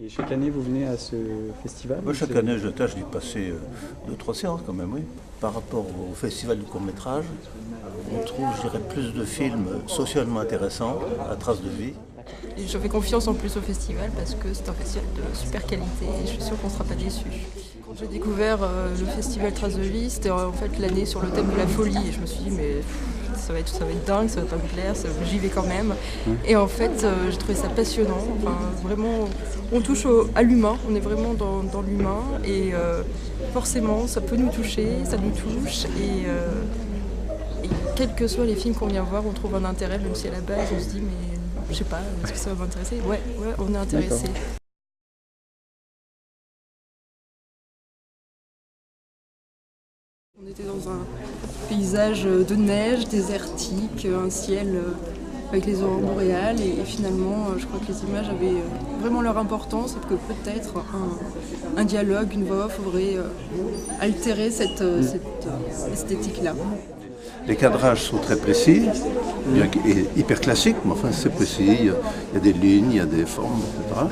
Et chaque année, vous venez à ce festival? Moi, chaque année, je tâche d'y passer 2-3 séances quand même, oui. Par rapport au festival du court-métrage, on trouve, je dirais, plus de films socialement intéressants, à trace de vie. Et je fais confiance en plus au festival parce que c'est un festival de super qualité et je suis sûre qu'on ne sera pas déçus. Quand j'ai découvert le festival Traces de vie, c'était en fait l'année sur le thème de la folie et je me suis dit mais ça va être dingue, ça va pas me plaire, j'y vais quand même. Et en fait j'ai trouvé ça passionnant, enfin, vraiment on touche à l'humain, on est vraiment dans l'humain et forcément ça peut nous toucher, ça nous touche et quels que soient les films qu'on vient voir, on trouve un intérêt même si à la base on se dit mais je sais pas, est-ce que ça va m'intéresser? Ouais, on est intéressé. On était dans un paysage de neige, désertique, un ciel avec les aurores boréales et finalement je crois que les images avaient vraiment leur importance et que peut-être un dialogue, une voix off aurait altéré cette esthétique-là. Les cadrages sont très précis, bien et hyper classiques, mais enfin c'est précis, il y a des lignes, il y a des formes, etc.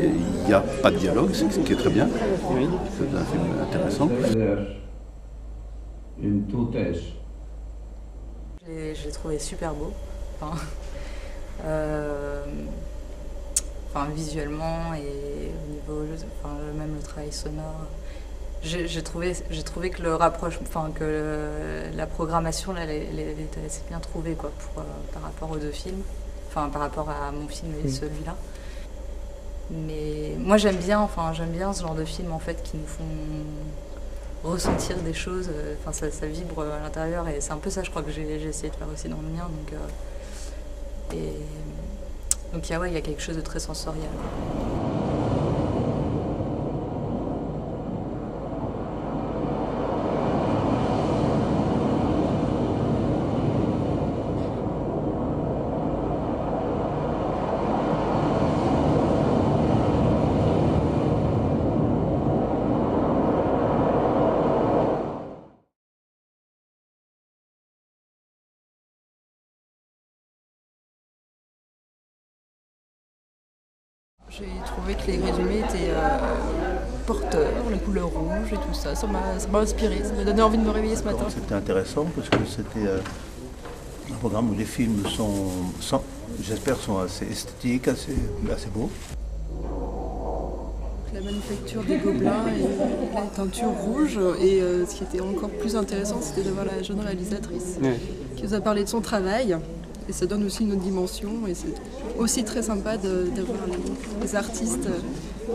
Il n'y a pas de dialogue, ce qui est très bien. Oui. C'est un film intéressant. Je l'ai trouvé super beau. Enfin, visuellement et au niveau, enfin, même le travail sonore. J'ai trouvé que le rapprochement, enfin que la programmation là, elle était assez bien trouvée quoi, par rapport aux deux films, enfin par rapport à mon film et celui-là. Mais moi j'aime bien ce genre de films en fait qui nous font ressentir des choses, enfin ça vibre à l'intérieur et c'est un peu ça je crois que j'ai essayé de faire aussi dans le mien donc il y a quelque chose de très sensoriel. J'ai trouvé que les résumés étaient porteurs, la couleur rouge et tout ça. Ça m'a inspiré, ça m'a donné envie de me réveiller ce matin. C'était intéressant parce que c'était un programme où les films j'espère, sont assez esthétiques, assez beaux. La manufacture des gobelins et la teinture rouge. Et ce qui était encore plus intéressant, c'était de voir la jeune réalisatrice qui nous a parlé de son travail. Et ça donne aussi une autre dimension. Et c'est aussi très sympa d'avoir les artistes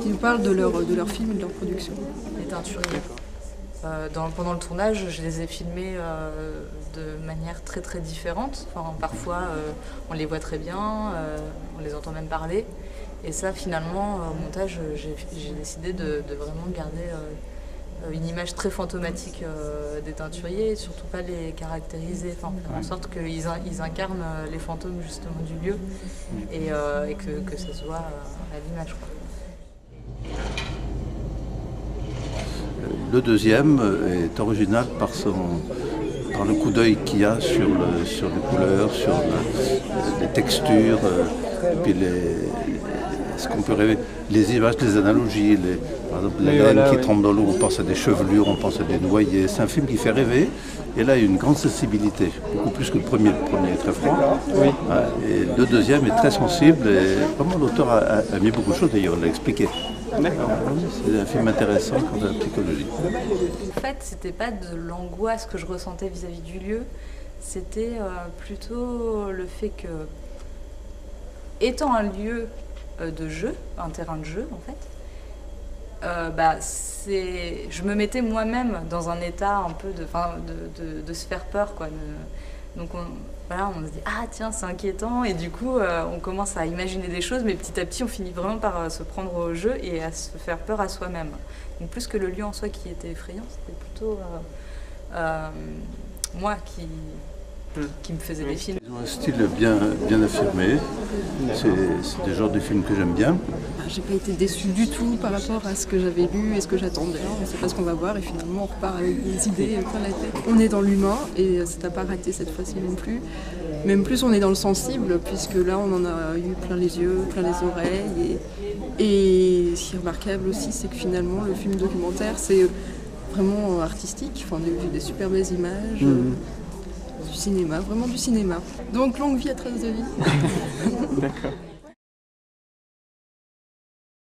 qui nous parlent de leur film et de leur production. Les teinturiers. Pendant le tournage, je les ai filmés de manière très très différente. Enfin, parfois, on les voit très bien, on les entend même parler. Et ça, finalement, au montage, j'ai décidé de vraiment garder une image très fantomatique des teinturiers et surtout pas les caractériser, enfin, faire en sorte qu'ils incarnent les fantômes justement du lieu et que ça se voit à l'image. Le deuxième est original par le coup d'œil qu'il y a sur les couleurs, sur les textures, puis ce qu'on peut rêver, les images, les analogies, par exemple la laine qui trempe dans l'eau, on pense à des chevelures, on pense à des noyés. C'est un film qui fait rêver. Et là, il y a une grande sensibilité, beaucoup plus que le premier. Le premier est très froid. Oui. Et le deuxième est très sensible. Et vraiment, l'auteur a mis beaucoup de choses, d'ailleurs, il l'a expliqué. D'accord. C'est un film intéressant quant à la psychologie. En fait, c'était pas de l'angoisse que je ressentais vis-à-vis du lieu, c'était plutôt le fait que, étant un lieu de jeu, un terrain de jeu en fait, je me mettais moi-même dans un état un peu de se faire peur quoi. Donc on se dit ah tiens c'est inquiétant et du coup on commence à imaginer des choses mais petit à petit on finit vraiment par se prendre au jeu et à se faire peur à soi-même. Donc plus que le lieu en soi qui était effrayant, c'était plutôt moi qui qui me faisaient des films. Ils ont un style bien affirmé. C'est des genres de films que j'aime bien. J'ai pas été déçue du tout par rapport à ce que j'avais lu et ce que j'attendais. On sait pas ce qu'on va voir et finalement on repart avec des idées plein la tête. On est dans l'humain et ça n'a pas raté cette fois-ci non plus. Même plus on est dans le sensible puisque là on en a eu plein les yeux, plein les oreilles. Et ce qui est remarquable aussi c'est que finalement le film documentaire c'est vraiment artistique. Enfin, on a vu des super belles images. Du cinéma, vraiment du cinéma. Donc longue vie à Traces de vie. D'accord.